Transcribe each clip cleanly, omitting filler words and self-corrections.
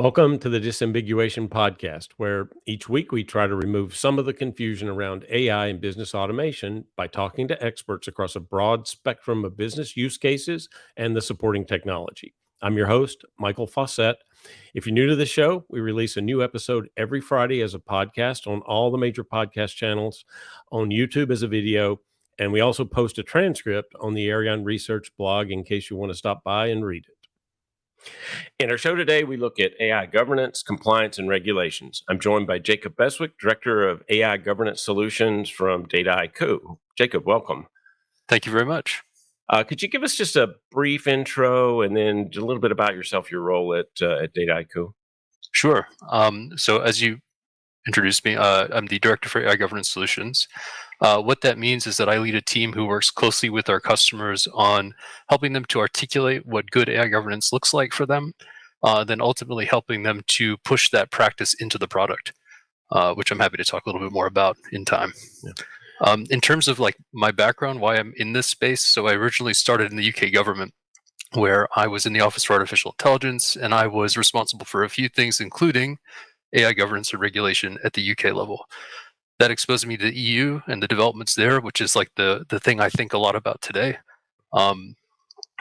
Welcome to the Disambiguation Podcast, where each week we try to remove some of the confusion around AI and business automation by talking to experts across a broad spectrum of business use cases and the supporting technology. I'm your host, Michael Fawcett. If you're new to the show, we release a new episode every Friday as a podcast on all the major podcast channels, on YouTube as a video, and we also post a transcript on the Arion Research blog in case you want to stop by and read it. In our show today, we look at AI governance, compliance, and regulations. I'm joined by Jacob Beswick, Director of AI Governance Solutions from Dataiku. Jacob, welcome. Thank you very much. Could you give us just a brief intro and then a little bit about yourself, your role at Dataiku? Sure. So as you introduced me, I'm the Director for AI Governance Solutions. What that means is that I lead a team who works closely with our customers on helping them to articulate what good AI governance looks like for them, then ultimately helping them to push that practice into the product, which I'm happy to talk a little bit more about in time. Yeah. In terms of like my background, why I'm in this space, so I originally started in the UK government, where I was in the Office for Artificial Intelligence, and I was responsible for a few things, including AI governance and regulation at the UK level. That exposed me to the EU and the developments there, which is like the thing I think a lot about today, and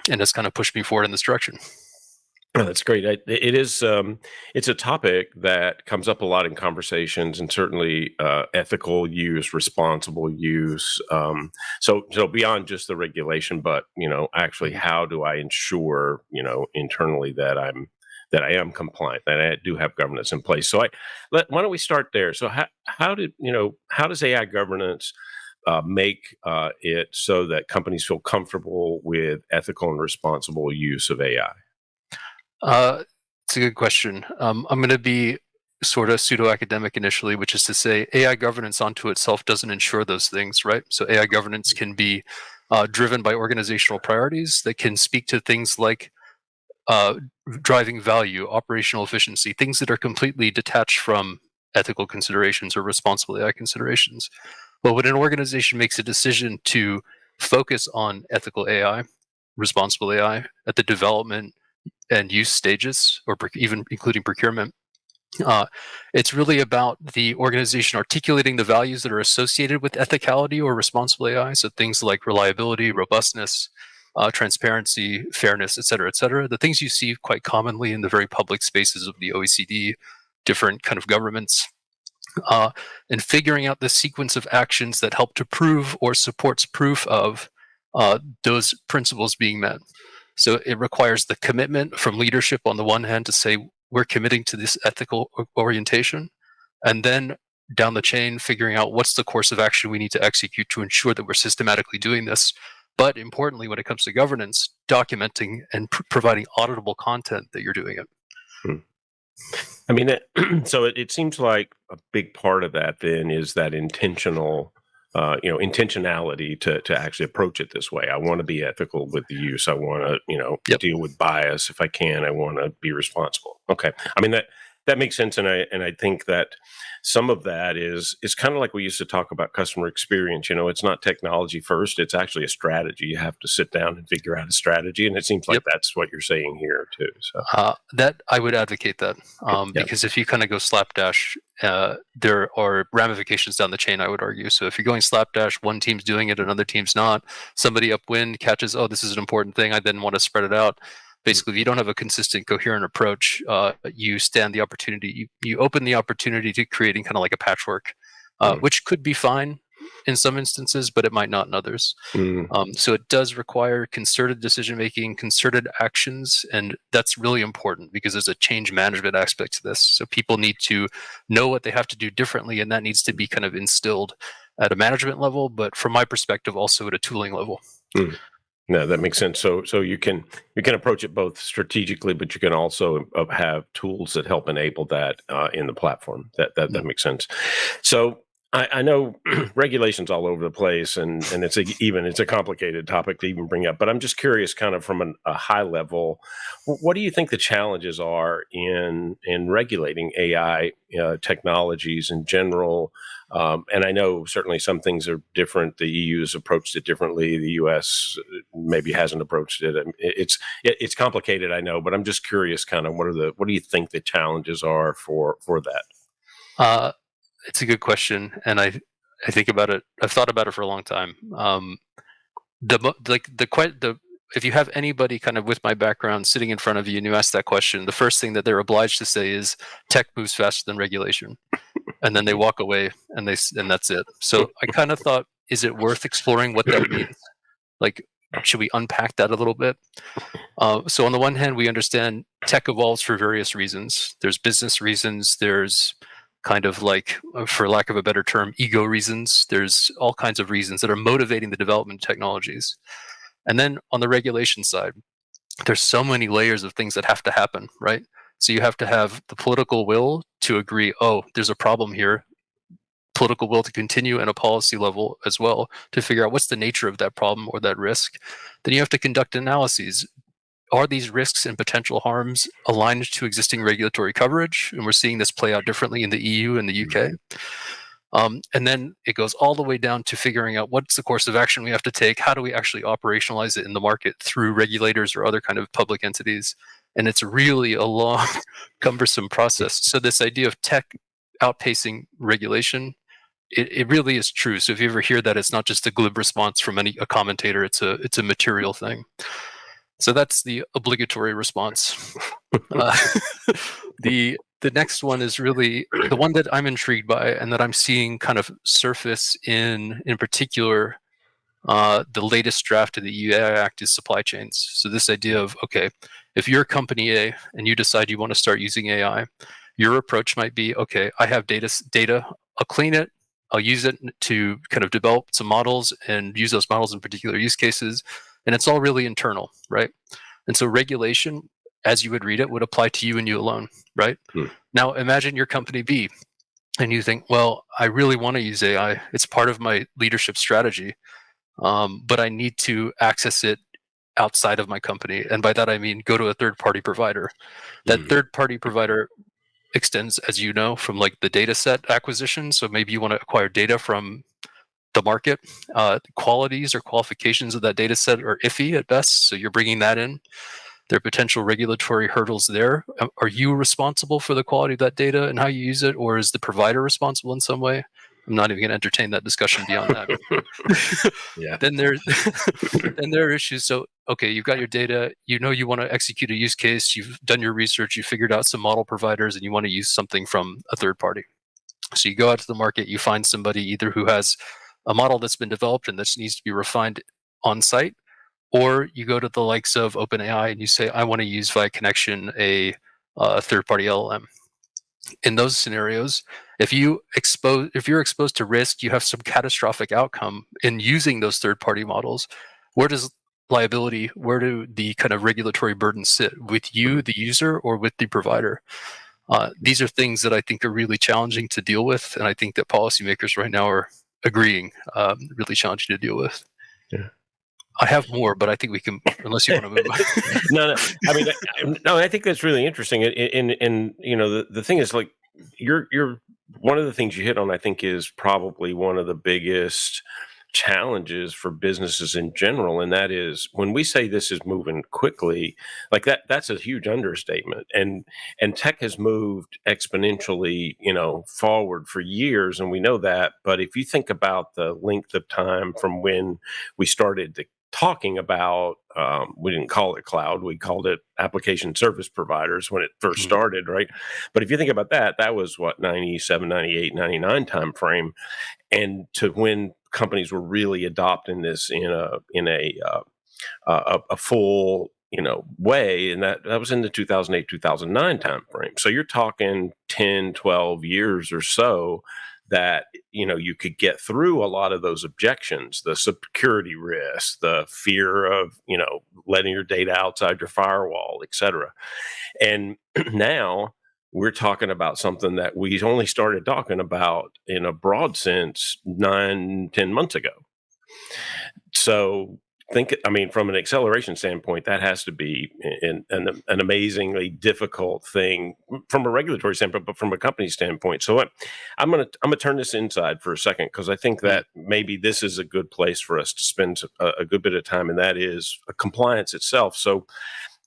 it's kind of pushed me forward in this direction. Oh, that's great. It is. It's a topic that comes up a lot in conversations, and certainly ethical use, responsible use. So beyond just the regulation, but actually, how do I ensure internally that I am compliant, that I do have governance in place? So why don't we start there? So how does AI governance make it so that companies feel comfortable with ethical and responsible use of AI? It's a good question. I'm going to be sort of pseudo-academic initially, which is to say AI governance onto itself doesn't ensure those things, right? So AI governance can be driven by organizational priorities that can speak to things like driving value, operational efficiency, things that are completely detached from ethical considerations or responsible AI considerations. But when an organization makes a decision to focus on ethical AI, responsible AI at the development and use stages, or even including procurement, it's really about the organization articulating the values that are associated with ethicality or responsible AI. So things like reliability, robustness, transparency, fairness, et cetera, the things you see quite commonly in the very public spaces of the OECD, different kind of governments, and figuring out the sequence of actions that help to prove or supports proof of those principles being met. So it requires the commitment from leadership on the one hand to say, we're committing to this ethical orientation, and then down the chain, figuring out what's the course of action we need to execute to ensure that we're systematically doing this. But importantly, when it comes to governance, documenting and providing auditable content that you're doing it. I mean, so it seems like a big part of that then is that intentionality to actually approach it this way. I want to be ethical with the use. I want to, deal with bias if I can. I want to be responsible. Okay. I mean, that makes sense. And I think that some of that is kind of like we used to talk about customer experience. It's not technology first. It's actually a strategy. You have to sit down and figure out a strategy. And it seems like that's what you're saying here too. So that I would advocate that because if you kind of go slapdash, there are ramifications down the chain, I would argue. So if you're going slapdash, one team's doing it, another team's not. Somebody upwind catches, oh, this is an important thing. I then want to spread it out. Basically, if you don't have a consistent, coherent approach, you stand the opportunity. You open the opportunity to creating kind of like a patchwork, which could be fine in some instances, but it might not in others. So it does require concerted decision making, concerted actions, and that's really important because there's a change management aspect to this. So people need to know what they have to do differently, and that needs to be kind of instilled at a management level, but from my perspective, also at a tooling level. No, that makes sense. So you can approach it both strategically, but you can also have tools that help enable that in the platform. That makes sense. So I know regulations all over the place, and it's a complicated topic to even bring up. But I'm just curious, kind of from a high level, what do you think the challenges are in regulating AI technologies in general? And I know certainly some things are different. The EU has approached it differently. The US maybe hasn't approached it. It's complicated, I know, but I'm just curious, kind of what do you think the challenges are for that? It's a good question, and I think about it. I've thought about it for a long time. If you have anybody kind of with my background sitting in front of you and you ask that question, the first thing that they're obliged to say is tech moves faster than regulation, and then they walk away and that's it. So I kind of thought, is it worth exploring what that means? Like, should we unpack that a little bit? So on the one hand, we understand tech evolves for various reasons. There's business reasons. There's kind of like, for lack of a better term, ego reasons. There's all kinds of reasons that are motivating the development of technologies. And then on the regulation side, there's so many layers of things that have to happen, right? So you have to have the political will to agree, oh, there's a problem here, political will to continue, and a policy level as well to figure out what's the nature of that problem or that risk. Then you have to conduct analyses. Are these risks and potential harms aligned to existing regulatory coverage? And we're seeing this play out differently in the EU and the UK. And then it goes all the way down to figuring out what's the course of action we have to take. How do we actually operationalize it in the market through regulators or other kind of public entities? And it's really a long, cumbersome process. So this idea of tech outpacing regulation, it really is true. So if you ever hear that, it's not just a glib response from a commentator. It's a material thing. So that's the obligatory response. The next one is really the one that I'm intrigued by and that I'm seeing kind of surface in particular. The latest draft of the EU AI Act is supply chains. So this idea of, okay, if you're company A and you decide you want to start using AI, your approach might be, okay, I have data, I'll clean it, I'll use it to kind of develop some models and use those models in particular use cases. And it's all really internal, right? And so regulation, as you would read it, would apply to you and you alone, right? Now imagine you're company B and you think, well, I really want to use AI. It's part of my leadership strategy, but I need to access it outside of my company. And by that, I mean, go to a third-party provider. That third-party provider extends, as you know, from like the data set acquisition. So maybe you want to acquire data from the market. Qualities or qualifications of that data set are iffy at best. So you're bringing that in. There are potential regulatory hurdles there. Are you responsible for the quality of that data and how you use it, or is the provider responsible in some way? I'm not even going to entertain that discussion beyond that. Yeah. Then there are issues. So, okay, you've got your data. You know you want to execute a use case. You've done your research. You figured out some model providers, and you want to use something from a third party. So you go out to the market. You find somebody either who has a model that's been developed and that needs to be refined on site, or you go to the likes of OpenAI and you say, I want to use via connection a third-party LLM. In those scenarios, if you're exposed to risk, you have some catastrophic outcome in using those third-party models. Where does where do the kind of regulatory burdens sit? With you, the user, or with the provider? These are things that I think are really challenging to deal with, and I think that policymakers right now are agreeing, really challenging to deal with. Yeah. I have more, but I think we can, unless you want to move on. No. I mean, no. I think that's really interesting. And you know, the thing is, like, you're one of the things you hit on, I think, is probably one of the biggest challenges for businesses in general, and that is when we say this is moving quickly, like that's a huge understatement. And tech has moved exponentially, you know, forward for years, and we know that. But if you think about the length of time from when we started talking about, we didn't call it cloud, we called it application service providers when it first started, right? But if you think about that, that was what, 97, 98, 99 time frame. And to when companies were really adopting this in a full, you know, way, and that was in the 2008 2009 time frame. So you're talking 10 12 years or so that, you know, you could get through a lot of those objections, the security risks, the fear of, you know, letting your data outside your firewall, et cetera. And now we're talking about something that we only started talking about in a broad sense 9-10 months ago. So from an acceleration standpoint, that has to be an amazingly difficult thing from a regulatory standpoint, but from a company standpoint. So I'm gonna turn this inside for a second, because I think that maybe this is a good place for us to spend a good bit of time, and that is compliance itself. So,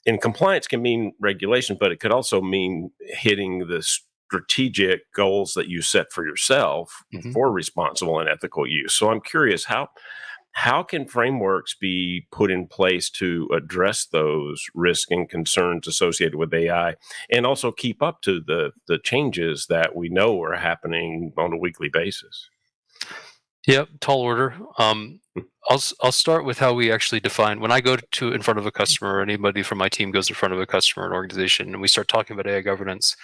and compliance can mean regulation, but it could also mean hitting the strategic goals that you set for yourself for responsible and ethical use. So I'm curious, how can frameworks be put in place to address those risks and concerns associated with AI, and also keep up to the changes that we know are happening on a weekly basis? Yep, tall order. I'll start with how we actually define. When I go to in front of a customer, or anybody from my team goes in front of a customer or an organization, and we start talking about AI governance,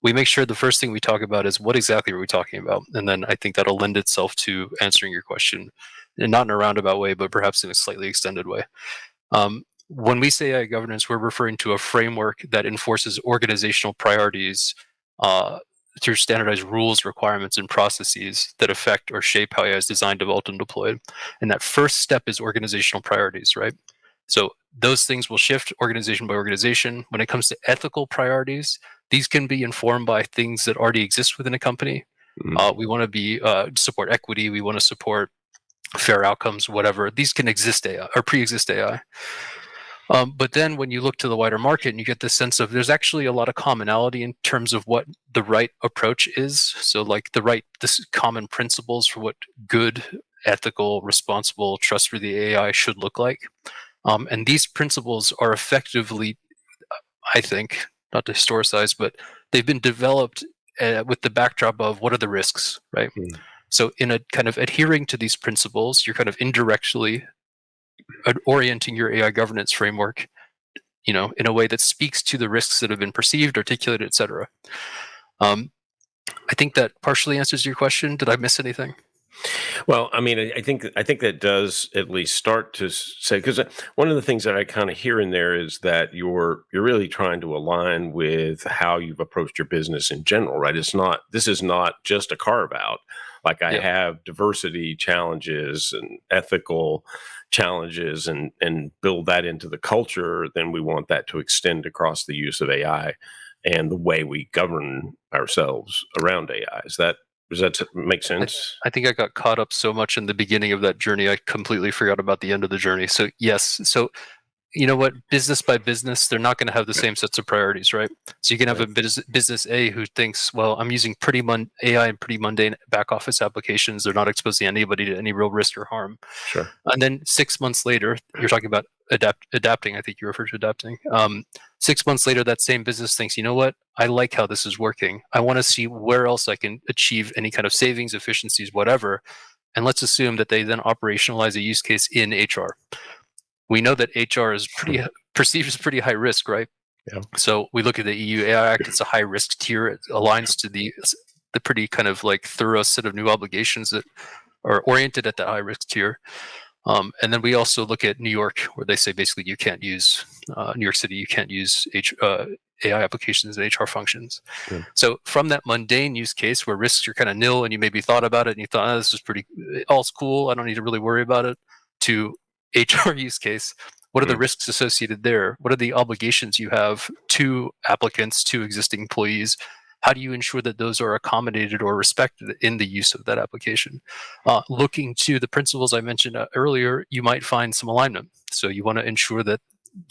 we make sure the first thing we talk about is what exactly are we talking about, and then I think that'll lend itself to answering your question, and not in a roundabout way, but perhaps in a slightly extended way. When we say AI governance, we're referring to a framework that enforces organizational priorities through standardized rules, requirements, and processes that affect or shape how AI is designed, developed, and deployed. And that first step is organizational priorities, right? So those things will shift organization by organization. When it comes to ethical priorities, these can be informed by things that already exist within a company. We want to be support equity. We want to support fair outcomes, whatever. These can exist AI or pre-exist AI. But then when you look to the wider market and you get this sense of there's actually a lot of commonality in terms of what the right approach is. So like this common principles for what good, ethical, responsible, trustworthy AI should look like. And these principles are effectively, I think, not to historicize, but they've been developed with the backdrop of what are the risks, right? So in a kind of adhering to these principles, you're kind of indirectly orienting your AI governance framework, in a way that speaks to the risks that have been perceived, articulated, et cetera. I think that partially answers your question. Did I miss anything? Well, I mean, I think that does at least start to say, because one of the things that I kind of hear in there is that you're really trying to align with how you've approached your business in general, right? This is not just a carve out. Like I have diversity challenges and ethical challenges, and build that into the culture. Then we want that to extend across the use of AI and the way we govern ourselves around AI. Does that make sense? I think I got caught up so much in the beginning of that journey, I completely forgot about the end of the journey. So yes, you know what, business by business, they're not going to have the same sets of priorities, right? So you can have a business A who thinks, well, I'm using AI in pretty mundane back office applications. They're not exposing anybody to any real risk or harm. Sure. And then 6 months later, you're talking about adapting. I think you referred to adapting. 6 months later, that same business thinks, you know what, I like how this is working. I want to see where else I can achieve any kind of savings, efficiencies, whatever. And let's assume that they then operationalize a use case in HR. We know that HR is perceived as pretty high risk, right? Yeah. So we look at the EU AI Act; it's a high risk tier. It aligns to the pretty kind of like thorough set of new obligations that are oriented at that high risk tier. And then we also look at New York, where they say basically you can't use New York City, you can't use AI applications and HR functions. Yeah. So from that mundane use case where risks are kind of nil, and you maybe thought about it and you thought, oh, this is all's cool, I don't need to really worry about it, to HR use case, what are the risks associated there? What are the obligations you have to applicants, to existing employees? How do you ensure that those are accommodated or respected in the use of that application? Looking to the principles I mentioned earlier, you might find some alignment. So you want to ensure that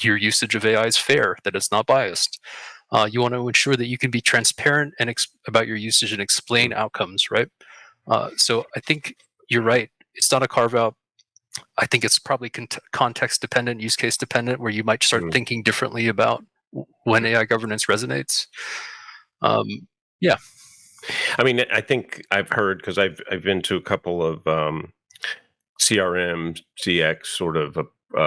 your usage of AI is fair, that it's not biased. You want to ensure that you can be transparent and about your usage and explain outcomes, right? So I think you're right. It's not a carve out. I think it's probably context dependent, use case dependent, where you might start thinking differently about when AI governance resonates. Yeah. I mean, I think I've heard, because I've been to a couple of CRM, CX sort of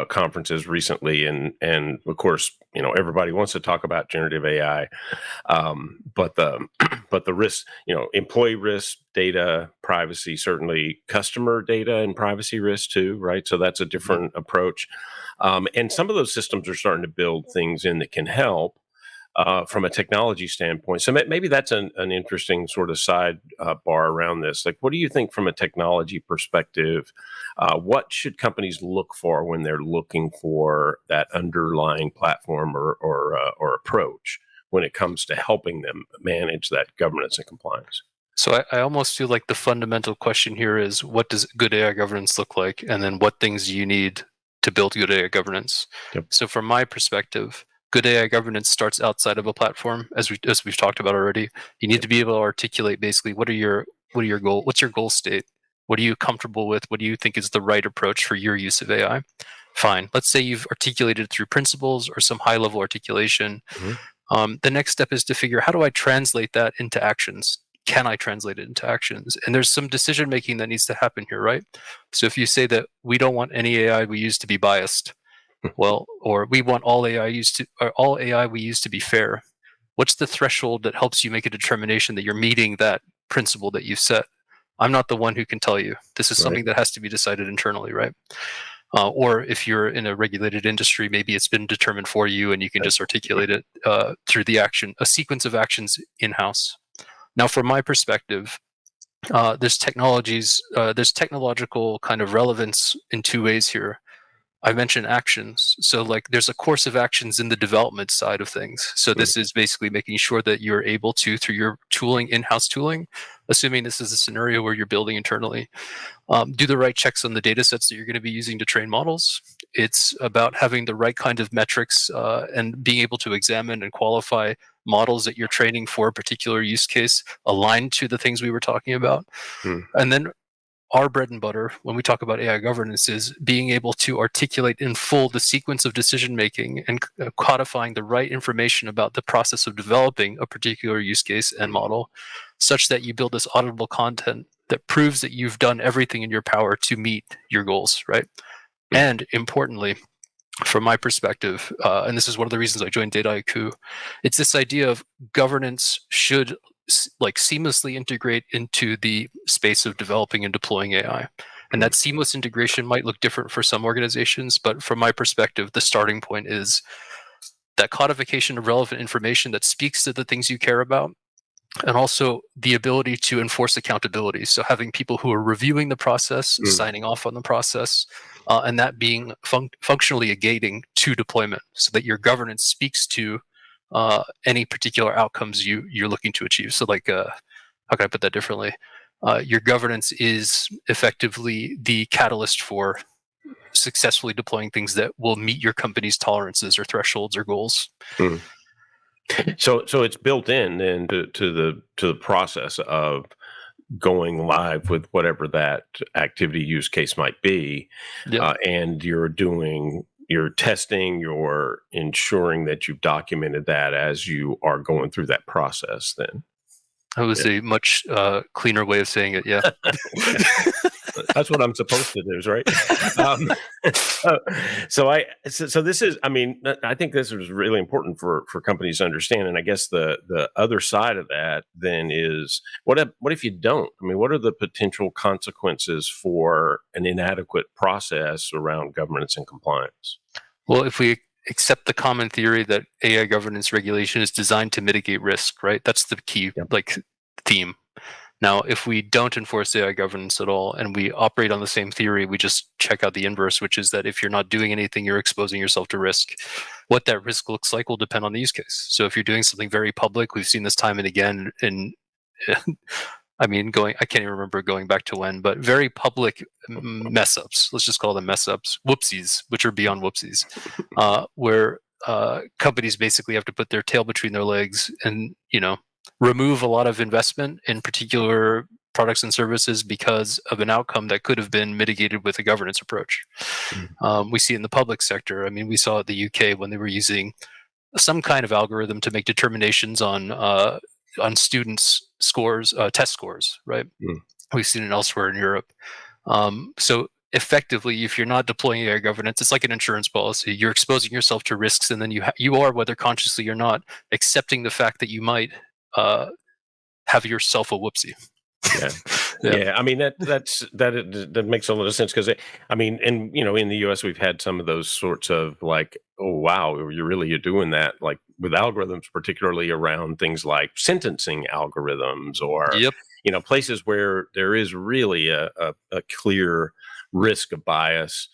conferences recently, and of course, everybody wants to talk about generative AI, but the risk, employee risk, data privacy, certainly customer data and privacy risk too, right? So that's a different approach, and some of those systems are starting to build things in that can help. from a technology standpoint. So maybe that's an interesting sort of side bar around this. Like, what do you think from a technology perspective? What should companies look for when they're looking for that underlying platform or approach when it comes to helping them manage that governance and compliance? So I almost feel like the fundamental question here is, what does good AI governance look like? And then what things do you need to build good AI governance? Yep. So from my perspective, good AI governance starts outside of a platform, as we've talked about already. You need to be able to articulate basically what's your goal state? What are you comfortable with? What do you think is the right approach for your use of AI? Fine. Let's say you've articulated through principles or some high level articulation. Mm-hmm. The next step is to figure, how do I translate that into actions? Can I translate it into actions? And there's some decision making that needs to happen here, right? So if you say that we don't want any AI we use to be biased, well, or we want all AI we use to be fair, what's the threshold that helps you make a determination that you're meeting that principle that you've set? I'm not the one who can tell you. This is something that has to be decided internally, right? Or if you're in a regulated industry, maybe it's been determined for you and you can just articulate it through a sequence of actions in-house. Now, from my perspective, there's technological kind of relevance in two ways here. I mentioned actions. So like there's a course of actions in the development side of things. So this is basically making sure that you're able to, through your tooling, in-house tooling, assuming this is a scenario where you're building internally, do the right checks on the data sets that you're going to be using to train models. It's about having the right kind of metrics and being able to examine and qualify models that you're training for a particular use case aligned to the things we were talking about. And then our bread and butter when we talk about AI governance is being able to articulate in full the sequence of decision making and codifying the right information about the process of developing a particular use case and model, such that you build this auditable content that proves that you've done everything in your power to meet your goals, right? And importantly, from my perspective, and this is one of the reasons I joined Dataiku, it's this idea of governance should like seamlessly integrate into the space of developing and deploying AI. And that seamless integration might look different for some organizations, but from my perspective, the starting point is that codification of relevant information that speaks to the things you care about, and also the ability to enforce accountability. So having people who are reviewing the process, signing off on the process, and that being functionally a gating to deployment, so that your governance speaks to any particular outcomes you're looking to achieve. So like, how can I put that differently? Your governance is effectively the catalyst for successfully deploying things that will meet your company's tolerances or thresholds or goals. So it's built in then to the process of going live with whatever that activity use case might be, and you're testing, you're ensuring that you've documented that as you are going through that process. Then that was a much cleaner way of saying it. Yeah. That's what I'm supposed to do, right? So this is, I mean, I think this is really important for companies to understand. And I guess the other side of that then is, what if you don't? I mean, what are the potential consequences for an inadequate process around governance and compliance? Well, if we accept the common theory that AI governance regulation is designed to mitigate risk, right? That's the key theme. Now, if we don't enforce AI governance at all and we operate on the same theory, we just check out the inverse, which is that if you're not doing anything, you're exposing yourself to risk. What that risk looks like will depend on the use case. So if you're doing something very public, we've seen this time and again in I can't even remember going back to when, but very public mess ups, let's just call them mess ups, whoopsies, which are beyond whoopsies, where companies basically have to put their tail between their legs and, remove a lot of investment in particular products and services because of an outcome that could have been mitigated with a governance approach. We see it in the public sector. I mean, we saw it in the UK when they were using some kind of algorithm to make determinations on students' scores, test scores, right? We've seen it elsewhere in Europe. So effectively, if you're not deploying AI governance, it's like an insurance policy. You're exposing yourself to risks, and then you are, whether consciously or not, accepting the fact that you might have yourself a whoopsie. Yeah. Yeah. I mean, that makes a lot of sense because, I mean, and, in the US, we've had some of those sorts of like, oh, wow, you're doing that, like with algorithms, particularly around things like sentencing algorithms or, Yep. Places where there is really a clear risk of bias.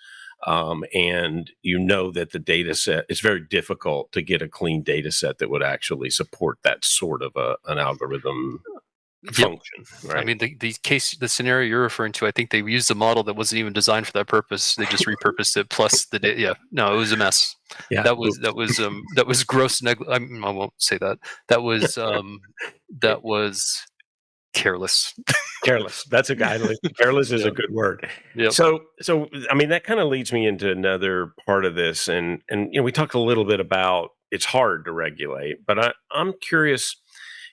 And that the data set, it's very difficult to get a clean data set that would actually support that sort of an algorithm function, I right? mean, the scenario you're referring to, I think they used a model that wasn't even designed for that purpose. They just repurposed it. Plus the data. Yeah, no, it was a mess. Yeah. That was gross. I won't say that. That was careless. Careless. That's a guy. Careless is a Yeah. good word. Yep. So I mean, that kind of leads me into another part of this, and we talked a little bit about it's hard to regulate, but I'm curious.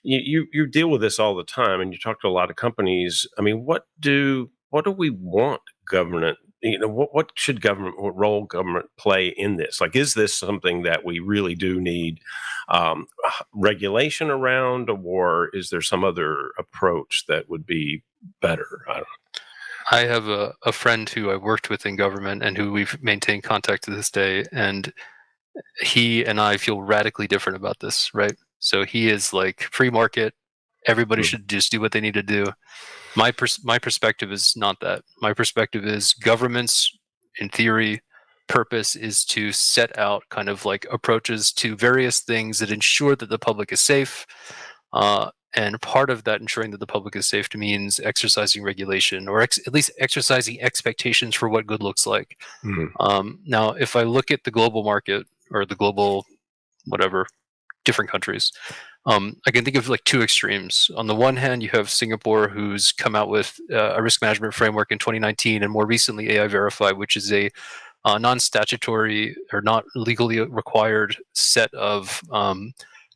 You deal with this all the time, and you talk to a lot of companies. I mean, what do we want government? What should what role government play in this? Like, is this something that we really do need regulation around, or is there some other approach that would be better? I don't know. I have a friend who I worked with in government and who we've maintained contact to this day, and he and I feel radically different about this, right? So he is like free market. Everybody should just do what they need to do. My perspective is not that. My perspective is government's, in theory, purpose is to set out kind of like approaches to various things that ensure that the public is safe. And part of that ensuring that the public is safe means exercising regulation or at least exercising expectations for what good looks like. Now, if I look at the global market or the global whatever, different countries, I can think of like two extremes. On the one hand, you have Singapore, who's come out with a risk management framework in 2019, and more recently AI Verify, which is a non-statutory or not legally required set of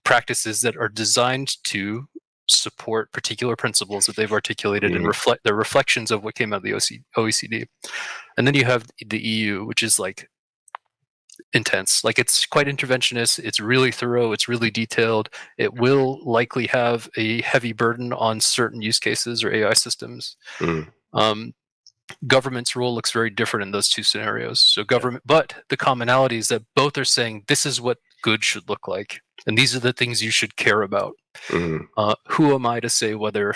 practices that are designed to support particular principles that they've articulated and reflect the reflections of what came out of the OECD. And then you have the EU, which is like intense. Like, it's quite interventionist. It's really thorough. It's really detailed. It will likely have a heavy burden on certain use cases or AI systems. Government's role looks very different in those two scenarios. So but the commonality is that both are saying this is what good should look like, and these are the things you should care about. Who am I to say whether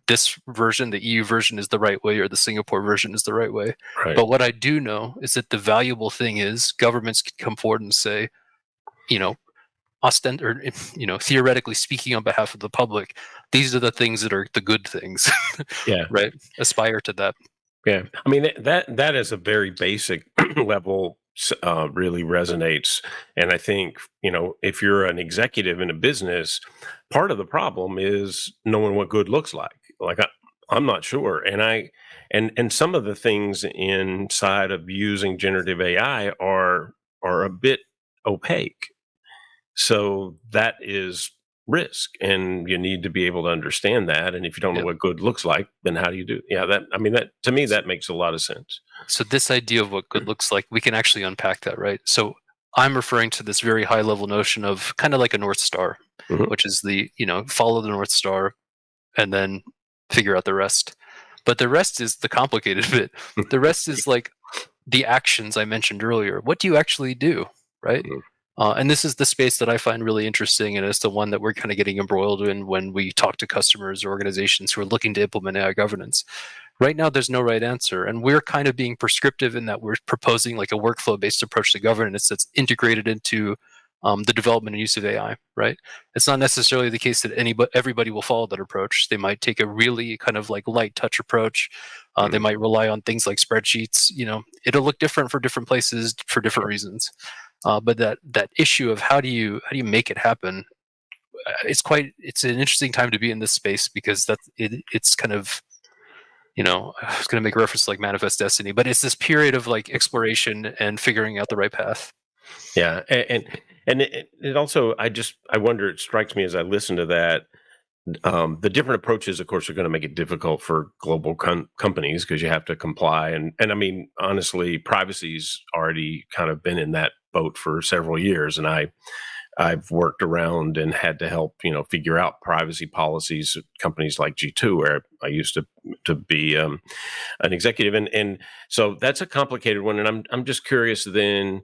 this version, the EU version, is the right way or the Singapore version is the right way? Right. But what I do know is that the valuable thing is governments can come forward and say, theoretically speaking on behalf of the public, these are the things that are the good things. Yeah. Right. Aspire to that. Yeah. I mean, that is a very basic level, really resonates. And I think, if you're an executive in a business, part of the problem is knowing what good looks like. Like, I'm not sure. And some of the things inside of using generative AI are a bit opaque. So that is risk, and you need to be able to understand that. And if you don't know what good looks like, then how do you do? Yeah, that to me, that makes a lot of sense. So this idea of what good looks like, we can actually unpack that, right? So I'm referring to this very high level notion of kind of like a North Star, which is the, follow the North Star and then figure out the rest. But the rest is the complicated bit. The rest is like the actions I mentioned earlier. What do you actually do, right? And this is the space that I find really interesting, and it's the one that we're kind of getting embroiled in when we talk to customers or organizations who are looking to implement AI governance. Right now, there's no right answer, and we're kind of being prescriptive in that we're proposing like a workflow-based approach to governance that's integrated into the development and use of AI, right? It's not necessarily the case that everybody will follow that approach. They might take a really kind of like light touch approach. They might rely on things like spreadsheets. It'll look different for different places for different reasons. But that issue of how do you make it happen? It's an interesting time to be in this space because it's kind of, I was going to make a reference to like Manifest Destiny, but it's this period of like exploration and figuring out the right path. Yeah, and it also, I wonder, it strikes me as I listen to that, the different approaches, of course, are going to make it difficult for global companies because you have to comply. And I mean, honestly, privacy's already kind of been in that boat for several years. And I've worked around and had to help, figure out privacy policies at companies like G2, where I used to be an executive, and so that's a complicated one. And I'm just curious. Then,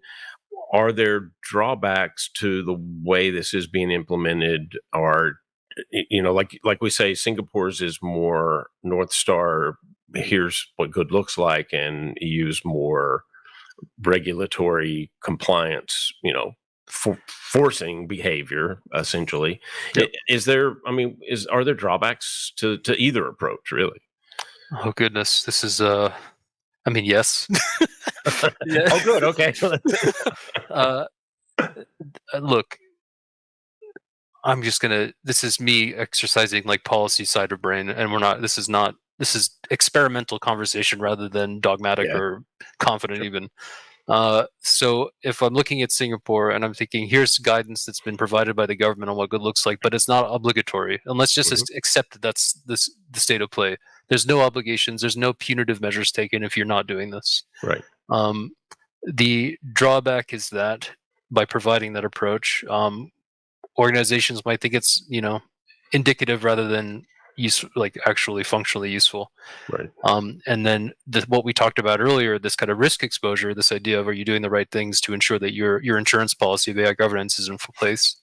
are there drawbacks to the way this is being implemented, or like we say, Singapore's is more North Star. Here's what good looks like, and EU's more regulatory compliance, forcing behavior essentially. Yep. Are there drawbacks to either approach, really? Oh goodness, this is yes. Yeah. Oh, good. Okay. Look, this is me exercising like policy side of brain, and this is experimental conversation rather than dogmatic or confident even. So if I'm looking at Singapore and I'm thinking, here's guidance that's been provided by the government on what good looks like, but it's not obligatory. And let's just accept that that's the state of play. There's no obligations. There's no punitive measures taken if you're not doing this. Right. The drawback is that by providing that approach, organizations might think it's indicative rather than actually functionally useful. Right. And then what we talked about earlier, this kind of risk exposure, this idea of, are you doing the right things to ensure that your insurance policy of AI governance is in place?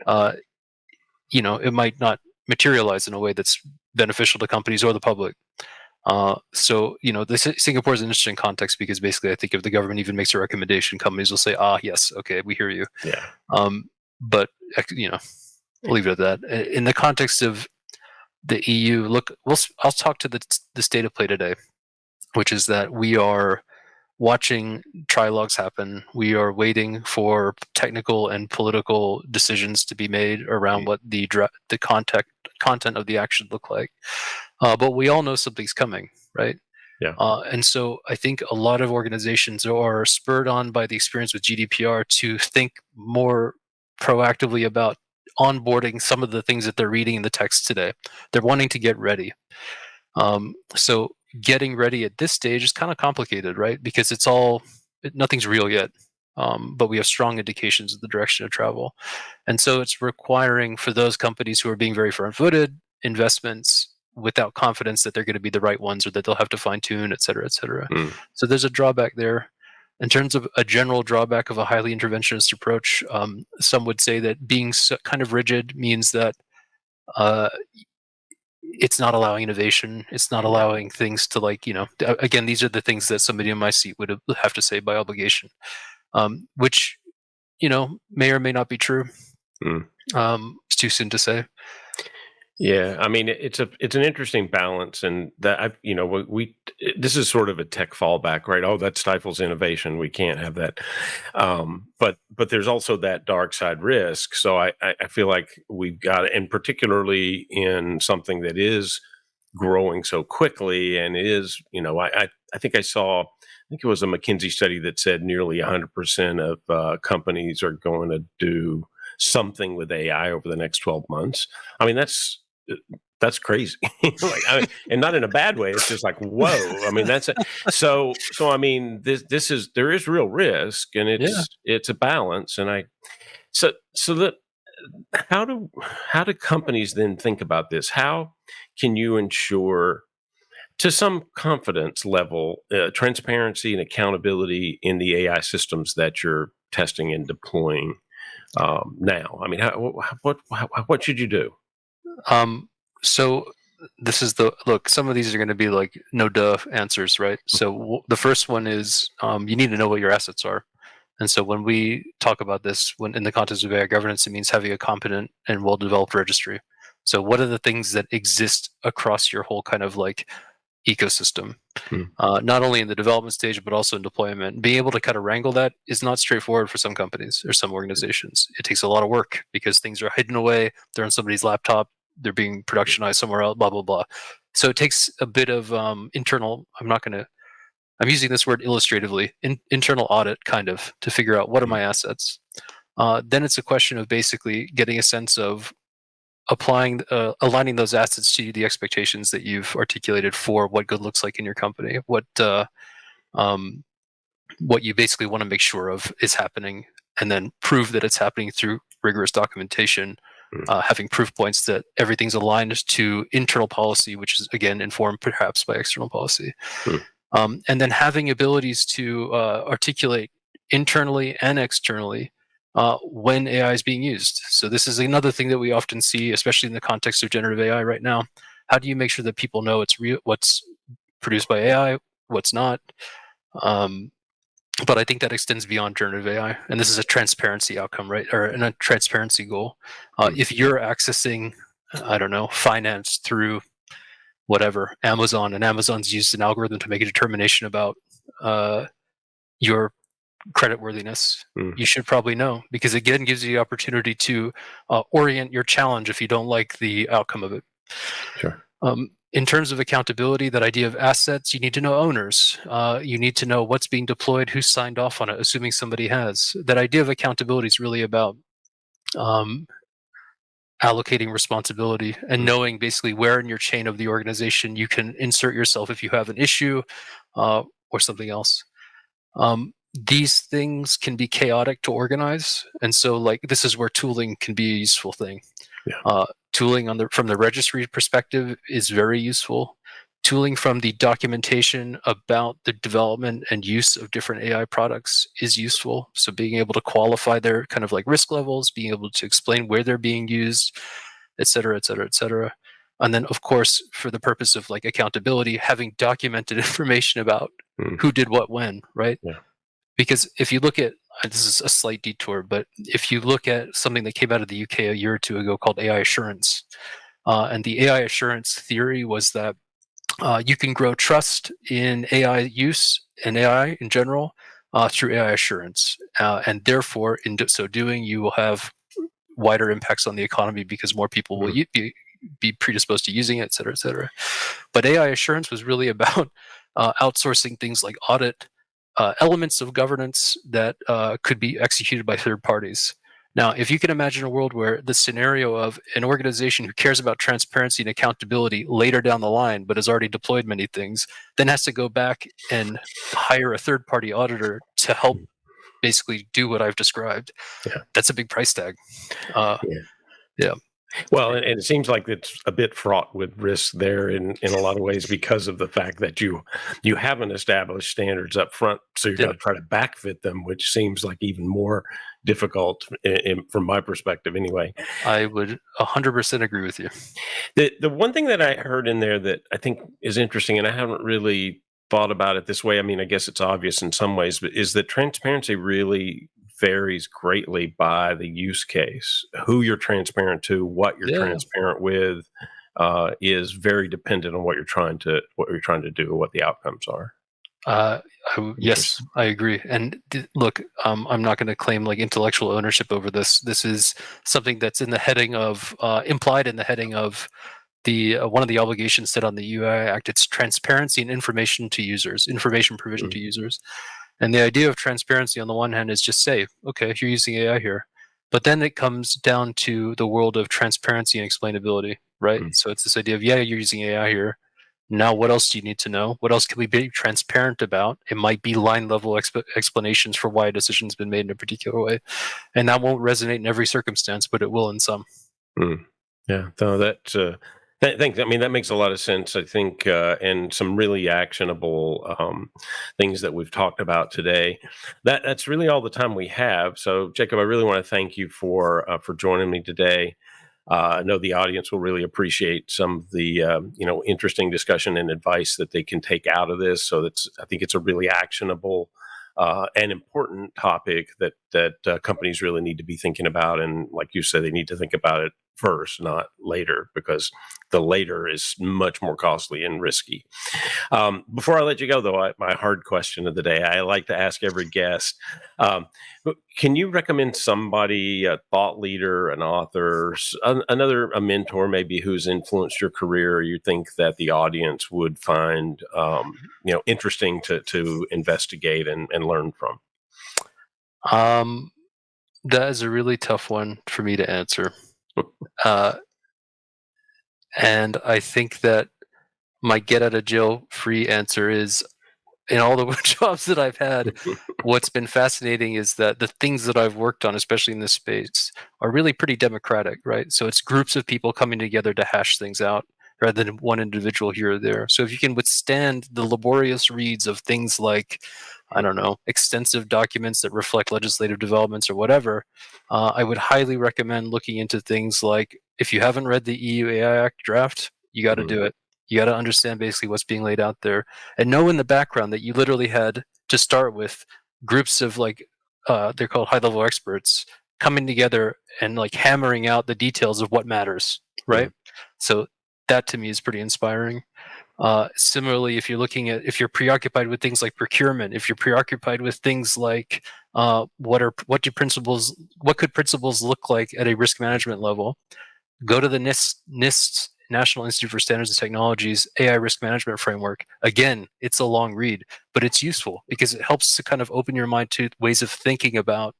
It might not materialize in a way that's beneficial to companies or the public. Singapore is an interesting context because basically I think if the government even makes a recommendation, companies will say, yes, okay, we hear you. Yeah. But we'll leave it at that. In the context of the EU, look, I'll talk to the state of play today, which is that we are watching trilogues happen. We are waiting for technical and political decisions to be made around what the content of the action look like. But we all know something's coming, right? Yeah. And so I think a lot of organizations are spurred on by the experience with GDPR to think more proactively about onboarding some of the things that they're reading in the text today. They're wanting to get ready. So getting ready at this stage is kind of complicated, right? Because nothing's real yet, but we have strong indications of the direction of travel. And so it's requiring, for those companies who are being very front-footed, investments without confidence that they're going to be the right ones or that they'll have to fine-tune, et cetera, et cetera. So there's a drawback there. In terms of a general drawback of a highly interventionist approach, some would say that being kind of rigid means that it's not allowing innovation. It's not allowing things to again, these are the things that somebody in my seat would have to say by obligation, which, may or may not be true. It's too soon to say. Yeah, it's an interesting balance, and that this is sort of a tech fallback, right? Oh, that stifles innovation. We can't have that. But there's also that dark side risk. So I feel like we've got it, and particularly in something that is growing so quickly, and is I think I think it was a McKinsey study that said nearly 100% of companies are going to do something with AI over the next 12 months. That's crazy. And not in a bad way. It's just like, whoa. There is real risk, and it's a balance. And how do companies then think about this? How can you ensure, to some confidence level, transparency and accountability in the AI systems that you're testing and deploying now? What should you do? So this is some of these are going to be like no duh answers, right? So the first one is you need to know what your assets are. And so when we talk about this, when in the context of AI governance, it means having a competent and well-developed registry. So what are the things that exist across your whole kind of ecosystem, not only in the development stage, but also in deployment? Being able to kind of wrangle that is not straightforward for some companies or some organizations. It takes a lot of work because things are hidden away. They're on somebody's laptop. They're being productionized somewhere else, blah, blah, blah. So it takes a bit of internal, I'm using this word illustratively, internal audit kind of to figure out what are my assets. Then it's a question of basically getting a sense of aligning those assets to the expectations that you've articulated for what good looks like in your company, what you basically want to make sure of is happening, and then prove that it's happening through rigorous documentation, having proof points that everything's aligned to internal policy, which is again informed perhaps by external policy, and then having abilities to articulate internally and externally when AI is being used. So this is another thing that we often see, especially in the context of generative AI right now. How do you make sure that people know it's real, what's produced by AI, what's not? But I think that extends beyond generative AI, and this is a transparency outcome, right? Or a transparency goal. If you're accessing, I don't know, finance through whatever, Amazon, and Amazon's used an algorithm to make a determination about your creditworthiness, you should probably know, because again, gives you the opportunity to orient your challenge if you don't like the outcome of it. Sure. In terms of accountability, that idea of assets, you need to know owners. You need to know what's being deployed, who signed off on it, assuming somebody has. That idea of accountability is really about allocating responsibility and knowing basically where in your chain of the organization you can insert yourself if you have an issue or something else. These things can be chaotic to organize, and so like this is where tooling can be a useful thing. Tooling from the registry perspective is very useful. Tooling from the documentation about the development and use of different AI products is useful. So being able to qualify their kind of like risk levels, being able to explain where they're being used, et cetera, et cetera, et cetera. And then, of course, for the purpose of like accountability, having documented information about who did what when, right? Yeah. Because if you look at, this is a slight detour, but if you look at something that came out of the UK a year or two ago called AI assurance, and the AI assurance theory was that you can grow trust in AI use and AI in general through AI assurance. And therefore, in so doing, you will have wider impacts on the economy because more people will be predisposed to using it, et cetera, et cetera. But AI assurance was really about outsourcing things like audit, elements of governance that could be executed by third parties. Now, if you can imagine a world where the scenario of an organization who cares about transparency and accountability later down the line, but has already deployed many things, then has to go back and hire a third-party auditor to help basically do what I've described, that's a big price tag. Yeah. Well, and it seems like it's a bit fraught with risk there in a lot of ways because of the fact that you haven't established standards up front, so you're going to try to backfit them, which seems like even more difficult from my perspective anyway. I would 100% agree with you. The one thing that I heard in there that I think is interesting, and I haven't really thought about it this way, I mean, I guess it's obvious in some ways, but is that transparency really varies greatly by the use case. Who you're transparent to, what you're transparent with, is very dependent on what you're trying to do, what the outcomes are. Yes, I agree. And look, I'm not going to claim like intellectual ownership over this. This is something that's in the heading of implied in the heading of the one of the obligations set on the UI Act. It's transparency and information to users, information provision to users. And the idea of transparency on the one hand is just say, okay, you're using AI here. But then it comes down to the world of transparency and explainability, right? So it's this idea of, you're using AI here. Now, what else do you need to know? What else can we be transparent about? It might be line level explanations for why a decision's been made in a particular way. And that won't resonate in every circumstance, but it will in some. Yeah, so that thanks. I mean, that makes a lot of sense, I think, and some really actionable things that we've talked about today. That's really all the time we have. So, Jacob, I really want to thank you for joining me today. I know the audience will really appreciate some of the interesting discussion and advice that they can take out of this. So I think it's a really actionable and important topic that companies really need to be thinking about. And like you said, they need to think about it first, not later, because the later is much more costly and risky. Before I let you go, though, my hard question of the day, I like to ask every guest, can you recommend somebody, a thought leader, an author, a mentor maybe who's influenced your career, or you think that the audience would find interesting to investigate and learn from? That is a really tough one for me to answer. And I think that my get out of jail free answer is in all the jobs that I've had, what's been fascinating is that the things that I've worked on, especially in this space, are really pretty democratic, right? So it's groups of people coming together to hash things out rather than one individual here or there. So if you can withstand the laborious reads of things like, I don't know, extensive documents that reflect legislative developments or whatever, I would highly recommend looking into things like, if you haven't read the EU AI Act draft, you got to do it. You got to understand basically what's being laid out there, and know in the background that you literally had to start with groups of like, they're called high-level experts, coming together and like hammering out the details of what matters, right? So that to me is pretty inspiring. Similarly, if you're preoccupied with things like procurement, if you're preoccupied with things like what could principles look like at a risk management level, go to the NIST, National Institute for Standards and Technology's AI Risk Management Framework. Again, it's a long read, but it's useful because it helps to kind of open your mind to ways of thinking about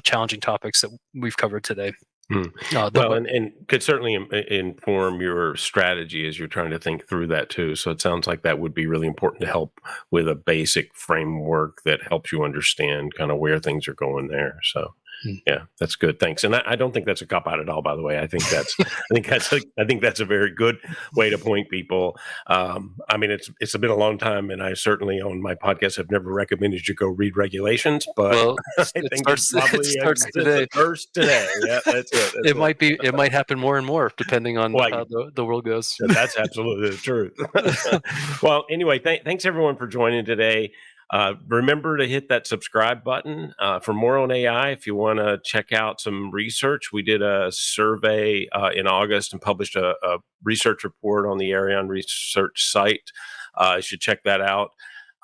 challenging topics that we've covered today. Well, and could certainly inform your strategy as you're trying to think through that too. So it sounds like that would be really important to help with a basic framework that helps you understand kind of where things are going there. So yeah, that's good. Thanks. And I don't think that's a cop out at all, by the way. I think that's a very good way to point people. I mean, it's been a long time, and I certainly on my podcast have never recommended you go read regulations, but I think it starts today. First today. Yeah, that's it. It might happen more and more depending on how the world goes. That's absolutely the truth. Well, anyway, thanks everyone for joining today. Remember to hit that subscribe button for more on AI. If you want to check out some research, we did a survey in August and published a research report on the Arion Research site. You should check that out.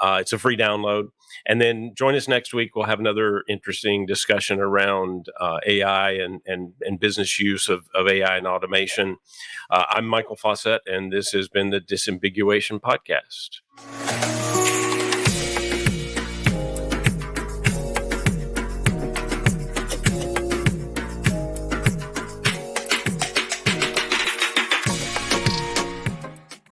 It's a free download. And then join us next week. We'll have another interesting discussion around AI and business use of AI and automation. I'm Michael Fawcett, and this has been the Disambiguation Podcast.